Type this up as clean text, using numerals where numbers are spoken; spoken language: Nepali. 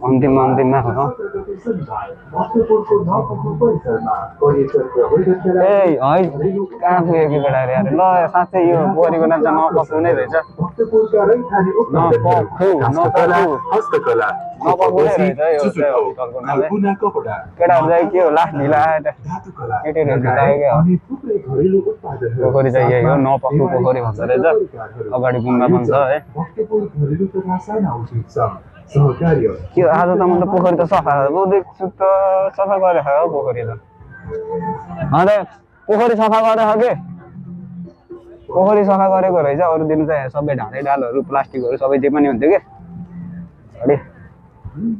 अन्तिममा हो ए है कहाँ पुग्यो कि बेटाहरू यार ल साँच्चै यो पोखरीको नाम चाहिँ नपखु नै रहेछ नपखु नै रहेछ यो हस्पिटलको नाम केटाहरू चाहिँ के हो लास्ट ढिला आयो त केटीहरू ढिला आयो क्या पोखरी चाहिँ यही हो नपखु पोखरी भन्छ रहेछ अगाडि गुम्बा पनि छ है के आज त मतलब पोखरी त सफा देख्छु त सफा गरेर हो पोखरी त अन्त पोखरी सफा गरेर के पोखरी सफा गरेको रहेछ अरू दिन चाहिँ सबै ढाडे डालहरू प्लास्टिकहरू सबै जे पनि हुन्थ्यो के